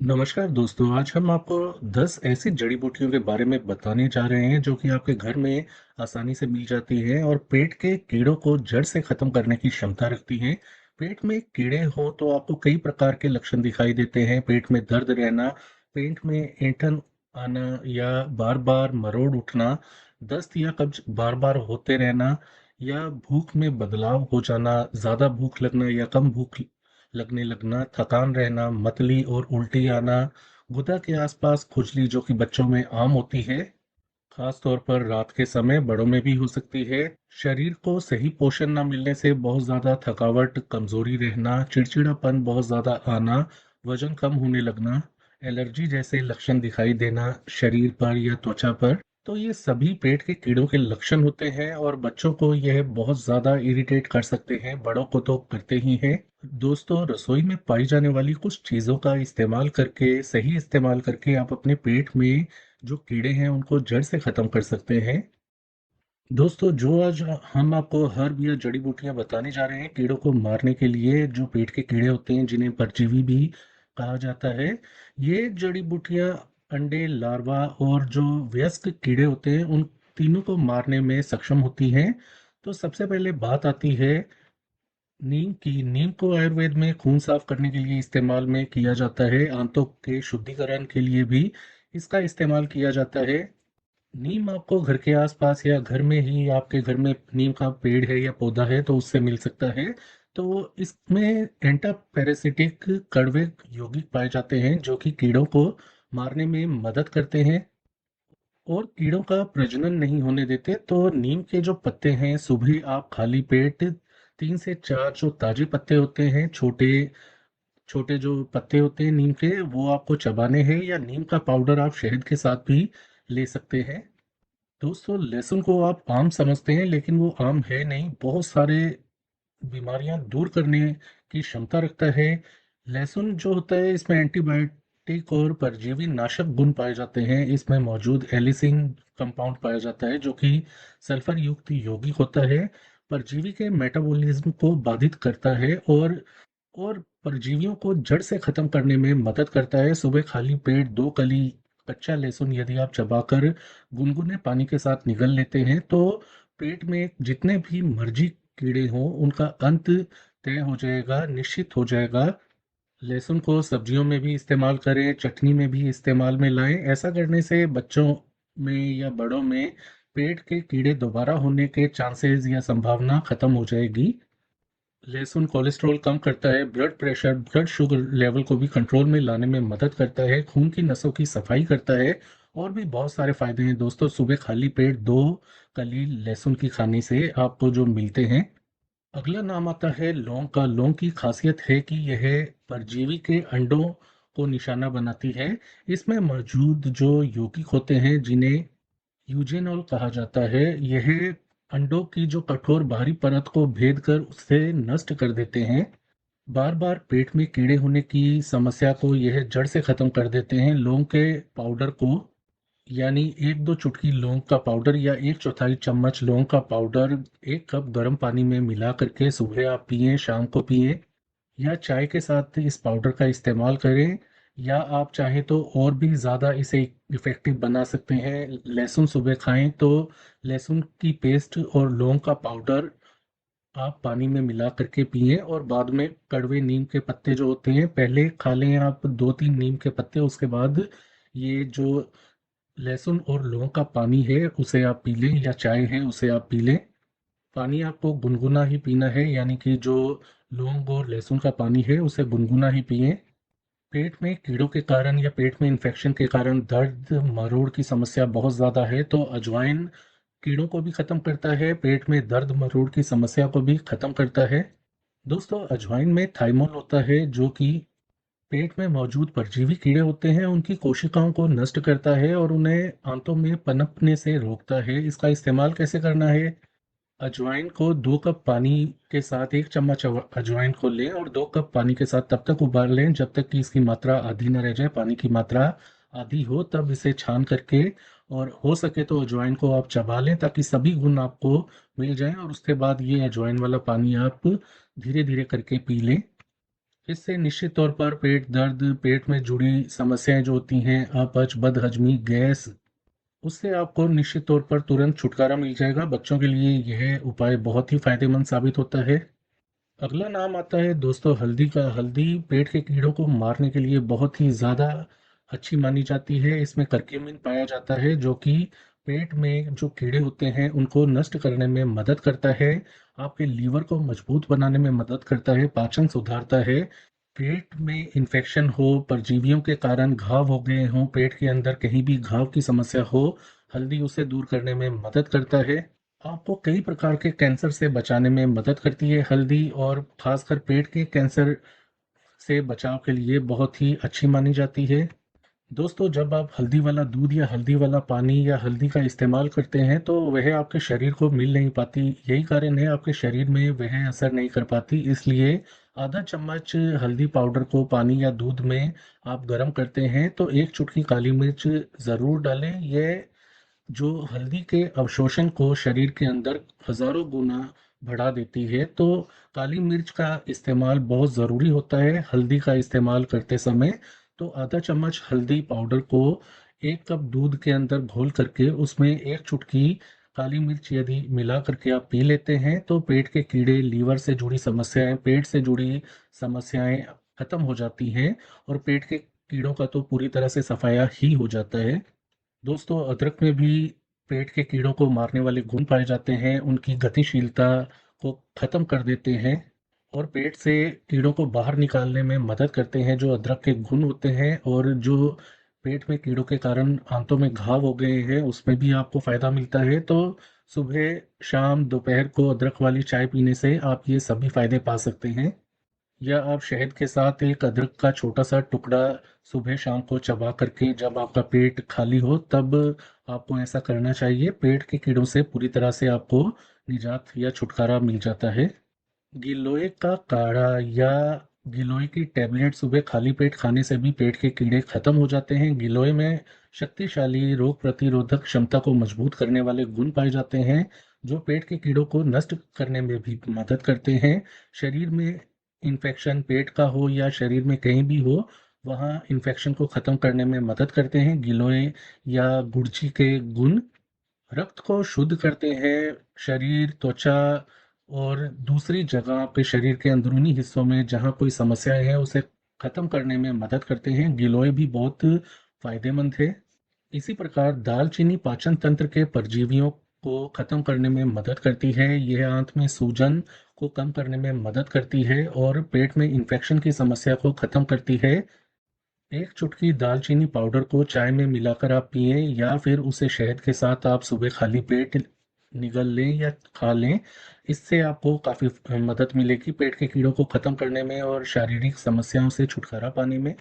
नमस्कार दोस्तों, आज हम आपको 10 ऐसी जड़ी बूटियों के बारे में बताने जा रहे हैं जो कि आपके घर में आसानी से मिल जाती हैं और पेट के कीड़ों को जड़ से खत्म करने की क्षमता रखती हैं। पेट में कीड़े हो तो आपको कई प्रकार के लक्षण दिखाई देते हैं। पेट में दर्द रहना, पेट में ऐंठन आना या बार-बार मरोड़ उठना, दस्त या कब्ज बार-बार होते रहना या भूख में बदलाव हो जाना, ज़्यादा भूख लगना या कम भूख लगने लगना, थकान रहना, मतली और उल्टी आना, गुदा के आसपास खुजली जो कि बच्चों में आम होती है, खास तौर पर रात के समय बड़ों में भी हो सकती है। शरीर को सही पोषण ना मिलने से बहुत ज़्यादा थकावट, कमजोरी रहना, चिड़चिड़ापन बहुत ज़्यादा आना, वजन कम होने लगना, एलर्जी जैसे लक्षण दिखाई देना शरीर पर या त्वचा पर। तो ये सभी पेट के कीड़ों के लक्षण होते हैं और बच्चों को यह बहुत ज़्यादा इरिटेट कर सकते हैं, बड़ों को तो करते ही हैं। दोस्तों, रसोई में पाई जाने वाली कुछ चीज़ों का इस्तेमाल करके, सही इस्तेमाल करके आप अपने पेट में जो कीड़े हैं उनको जड़ से खत्म कर सकते हैं। दोस्तों, जो आज हम आपको हर्ब या जड़ी बूटियां बताने जा रहे हैं कीड़ों को मारने के लिए, जो पेट के कीड़े होते हैं जिन्हें परजीवी भी कहा जाता है, ये जड़ी बूटियां अंडे, लार्वा और जो वयस्क कीड़े होते हैं उन तीनों को मारने में सक्षम होती हैं। तो सबसे पहले बात आती है नीम की। नीम को आयुर्वेद में खून साफ करने के लिए इस्तेमाल में किया जाता है। आंतों के शुद्धिकरण के लिए भी इसका इस्तेमाल किया जाता है। नीम आपको घर के आसपास या घर में ही, आपके घर में नीम का पेड़ है या पौधा है तो उससे मिल सकता है। तो इसमें एंटा पैरासिटिक कड़वे यौगिक पाए जाते हैं जो कि कीड़ों को मारने में मदद करते हैं और कीड़ों का प्रजनन नहीं होने देते। तो नीम के जो पत्ते हैं, सुबह आप खाली पेट 3 से 4 जो ताजे पत्ते होते हैं, छोटे छोटे जो पत्ते होते हैं नीम के, वो आपको चबाने हैं या नीम का पाउडर आप शहद के साथ भी ले सकते हैं। दोस्तों, लहसुन को आप आम समझते हैं लेकिन वो आम है नहीं। बहुत सारे बीमारियां दूर करने की क्षमता रखता है। लहसुन जो होता है इसमें एंटीबायोटिक और परजीवी नाशक गुण पाए जाते हैं। इसमें मौजूद एलिसिन कंपाउंड पाया जाता है जो कि सल्फर युक्त यौगिक होता है। परजीवी के मेटाबॉलिज्म को बाधित करता है और परजीवियों को जड़ से खत्म करने में मदद करता है। सुबह खाली पेट 2 कली कच्चा लहसुन यदि आप चबाकर गुनगुने पानी के साथ निगल लेते हैं तो पेट में जितने भी मर्जी कीड़े हों उनका अंत तय हो जाएगा, निश्चित हो जाएगा। लहसुन को सब्जियों में भी इस्तेमाल करें, चटनी में भी इस्तेमाल में लाएं। ऐसा करने से बच्चों में या बड़ों में पेट के कीड़े दोबारा होने के चांसेस या संभावना खत्म हो जाएगी। लहसुन कोलेस्ट्रॉल कम करता है, blood pressure, blood sugar level को भी कंट्रोल में लाने में मदद करता है, खून की नसों की सफाई करता है और भी बहुत सारे फायदे हैं। दोस्तों, सुबह खाली पेट 2 कली लहसुन की खाने से आपको जो मिलते हैं। अगला नाम आता है लौंग का। लौंग की खासियत है कि यह परजीवी के अंडों को निशाना बनाती है। इसमें मौजूद जो यौगिक होते हैं जिन्हें यूजेनॉल कहा जाता है, यह अंडों की जो कठोर बाहरी परत को भेद कर उसे नष्ट कर देते हैं। बार बार पेट में कीड़े होने की समस्या को यह जड़ से खत्म कर देते हैं। लौंग के पाउडर को, यानी 1-2 चुटकी लौंग का पाउडर या 1/4 चम्मच लौंग का पाउडर 1 कप गर्म पानी में मिला करके सुबह आप पिएं, शाम को पिएं या चाय के साथ इस पाउडर का इस्तेमाल करें। या आप चाहें तो और भी ज़्यादा इसे इफ़ेक्टिव बना सकते हैं। लहसुन सुबह खाएं तो लहसुन की पेस्ट और लौंग का पाउडर आप पानी में मिला करके पिएं और बाद में कड़वे नीम के पत्ते जो होते हैं पहले खा लें आप 2-3 नीम के पत्ते, उसके बाद ये जो लहसुन और लौंग का पानी है उसे आप पी लें या चाय है उसे आप पी लें। पानी आपको गुनगुना ही पीना है, यानी कि जो लौंग और लहसुन का पानी है उसे गुनगुना ही पिएं। पेट में कीड़ों के कारण या पेट में इन्फेक्शन के कारण दर्द, मरोड़ की समस्या बहुत ज़्यादा है तो अजवाइन कीड़ों को भी खत्म करता है, पेट में दर्द मरोड़ की समस्या को भी खत्म करता है। दोस्तों, अजवाइन में थाइमोल होता है जो कि पेट में मौजूद परजीवी कीड़े होते हैं उनकी कोशिकाओं को नष्ट करता है और उन्हें आंतों में पनपने से रोकता है। इसका इस्तेमाल कैसे करना है? अजवाइन को 2 कप पानी के साथ 1 चम्मच अजवाइन को लें और 2 कप पानी के साथ तब तक उबाल लें जब तक कि इसकी मात्रा आधी न रह जाए। पानी की मात्रा आधी हो तब इसे छान करके, और हो सके तो अजवाइन को आप चबा लें ताकि सभी गुण आपको मिल जाएं और उसके बाद ये अजवाइन वाला पानी आप धीरे धीरे करके पी लें। इससे निश्चित तौर पर पेट दर्द, पेट में जुड़ी समस्याएं जो होती हैं, अपच, बदहजमी, गैस, उससे आपको निश्चित तौर पर तुरंत छुटकारा मिल जाएगा। बच्चों के लिए यह उपाय बहुत ही फायदेमंद साबित होता है। अगला नाम आता है दोस्तों हल्दी का। हल्दी पेट के कीड़ों को मारने के लिए बहुत ही ज़्यादा अच्छी मानी जाती है। इसमें करक्यूमिन पाया जाता है जो कि पेट में जो कीड़े होते हैं उनको नष्ट करने में मदद करता है, आपके लीवर को मजबूत बनाने में मदद करता है, पाचन सुधारता है। पेट में इन्फेक्शन हो, परजीवियों के कारण घाव हो गए हों, पेट के अंदर कहीं भी घाव की समस्या हो, हल्दी उसे दूर करने में मदद करता है। आपको कई प्रकार के कैंसर से बचाने में मदद करती है हल्दी, और खासकर पेट के कैंसर से बचाव के लिए बहुत ही अच्छी मानी जाती है। दोस्तों जब आप हल्दी वाला दूध या हल्दी वाला पानी या हल्दी का इस्तेमाल करते हैं तो वह आपके शरीर को मिल नहीं पाती। यही कारण है आपके शरीर में वह असर नहीं कर पाती। इसलिए आधा चम्मच हल्दी पाउडर को पानी या दूध में आप गर्म करते हैं तो एक चुटकी काली मिर्च ज़रूर डालें। यह जो हल्दी के अवशोषण को शरीर के अंदर हजारों गुना बढ़ा देती है। तो काली मिर्च का इस्तेमाल बहुत ज़रूरी होता है हल्दी का इस्तेमाल करते समय। तो आधा चम्मच हल्दी पाउडर को एक कप दूध के अंदर घोल करके उसमें एक चुटकी काली मिर्च यदि मिला करके आप पी लेते हैं तो पेट के कीड़े, लीवर से जुड़ी समस्याएं, पेट से जुड़ी समस्याएं खत्म हो जाती हैं और पेट के कीड़ों का तो पूरी तरह से सफाया ही हो जाता है। दोस्तों अदरक में भी पेट के कीड़ों को मारने वाले गुण पाए जाते हैं, उनकी गतिशीलता को खत्म कर देते हैं और पेट से कीड़ों को बाहर निकालने में मदद करते हैं जो अदरक के गुण होते हैं। और जो पेट में कीड़ों के कारण आंतों में घाव हो गए हैं उसमें भी आपको फायदा मिलता है। तो सुबह, शाम, दोपहर को अदरक वाली चाय पीने से आप ये सभी फायदे पा सकते हैं। या आप शहद के साथ एक अदरक का छोटा सा टुकड़ा सुबह शाम को चबा करके जब आपका पेट खाली हो तब आपको ऐसा करना चाहिए। पेट के कीड़ों से पूरी तरह से आपको निजात या छुटकारा मिल जाता है। गिलोय का काढ़ा या गिलोय की टैबलेट सुबह खाली पेट खाने से भी पेट के कीड़े खत्म हो जाते हैं। गिलोय में शक्तिशाली रोग प्रतिरोधक क्षमता को मजबूत करने वाले गुण पाए जाते हैं जो पेट के कीड़ों को नष्ट करने में भी मदद करते हैं। शरीर में इन्फेक्शन, पेट का हो या शरीर में कहीं भी हो, वहाँ इन्फेक्शन को खत्म करने में मदद करते हैं गिलोय या गुड़ची के गुण। रक्त को शुद्ध करते हैं, शरीर, त्वचा और दूसरी जगह पे शरीर के अंदरूनी हिस्सों में जहाँ कोई समस्याएं हैं उसे खत्म करने में मदद करते हैं। गिलोय भी बहुत फायदेमंद है। इसी प्रकार दालचीनी पाचन तंत्र के परजीवियों को खत्म करने में मदद करती है। यह आंत में सूजन को कम करने में मदद करती है और पेट में इन्फेक्शन की समस्या को खत्म करती है। एक चुटकी दालचीनी पाउडर को चाय में मिलाकर आप पिएं या फिर उसे शहद के साथ आप सुबह खाली पेट निगल लें या खा लें। इससे आपको काफ़ी मदद मिलेगी पेट के कीड़ों को खत्म करने में और शारीरिक समस्याओं से छुटकारा पाने में।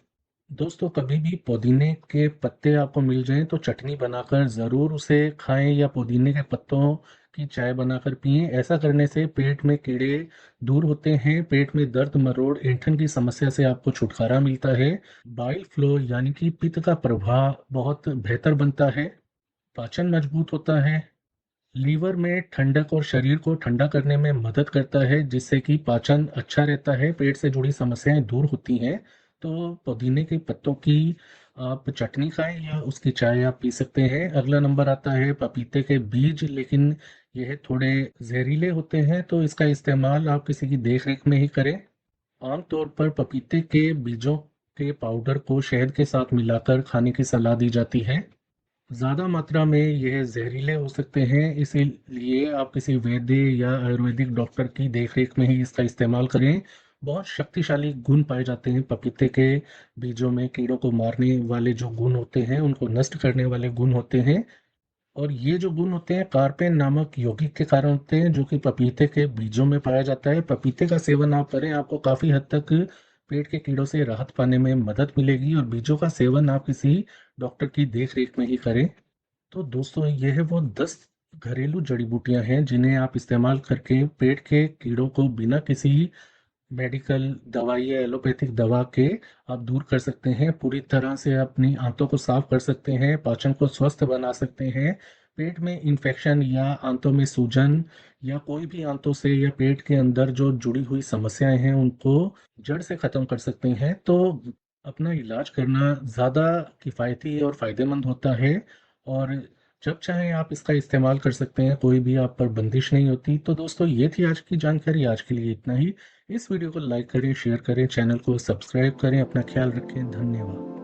दोस्तों कभी भी पुदीने के पत्ते आपको मिल जाएं तो चटनी बनाकर ज़रूर उसे खाएं या पुदीने के पत्तों की चाय बनाकर पिएं। ऐसा करने से पेट में कीड़े दूर होते हैं, पेट में दर्द, मरोड़, ऐंठन की समस्या से आपको छुटकारा मिलता है। बाइल फ्लो यानी कि पित्त का प्रवाह बहुत बेहतर बनता है, पाचन मजबूत होता है, लीवर में ठंडक और शरीर को ठंडा करने में मदद करता है जिससे कि पाचन अच्छा रहता है, पेट से जुड़ी समस्याएं दूर होती हैं। तो पुदीने के पत्तों की आप चटनी खाएं या उसकी चाय आप पी सकते हैं। अगला नंबर आता है पपीते के बीज, लेकिन यह थोड़े जहरीले होते हैं तो इसका इस्तेमाल आप किसी की देख रेख में ही करें। आमतौर पर पपीते के बीजों के पाउडर को शहद के साथ मिलाकर खाने की सलाह दी जाती है। ज़्यादा मात्रा में यह जहरीले हो सकते हैं, इसीलिए आप किसी वैद्य या आयुर्वेदिक डॉक्टर की देखरेख में ही इसका इस्तेमाल करें। बहुत शक्तिशाली गुण पाए जाते हैं पपीते के बीजों में, कीड़ों को मारने वाले जो गुण होते हैं, उनको नष्ट करने वाले गुण होते हैं। और ये जो गुण होते हैं कार्पेन नामक यौगिक के कारण होते हैं जो कि पपीते के बीजों में पाया जाता है। पपीते का सेवन आप करें, आपको काफ़ी हद तक पेट के कीड़ों से राहत पाने में मदद मिलेगी और बीजों का सेवन आप किसी डॉक्टर की देख रेख में ही करें। तो दोस्तों ये है वो 10 घरेलू जड़ी बूटियां हैं जिन्हें आप इस्तेमाल करके पेट के कीड़ों को बिना किसी मेडिकल दवाई या एलोपैथिक दवा के आप दूर कर सकते हैं। पूरी तरह से अपनी आंतों को साफ कर सकते हैं, पाचन को स्वस्थ बना सकते हैं। पेट में इन्फेक्शन या आंतों में सूजन या कोई भी आंतों से या पेट के अंदर जो जुड़ी हुई समस्याएं हैं उनको जड़ से खत्म कर सकते हैं। तो अपना इलाज करना ज़्यादा किफ़ायती और फ़ायदेमंद होता है। और जब चाहें आप इसका इस्तेमाल कर सकते हैं, कोई भी आप पर बंदिश नहीं होती। तो दोस्तों, ये थी आज की जानकारी। आज के लिए इतना ही। इस वीडियो को लाइक करें, शेयर करें, चैनल को सब्सक्राइब करें। अपना ख्याल रखें। धन्यवाद।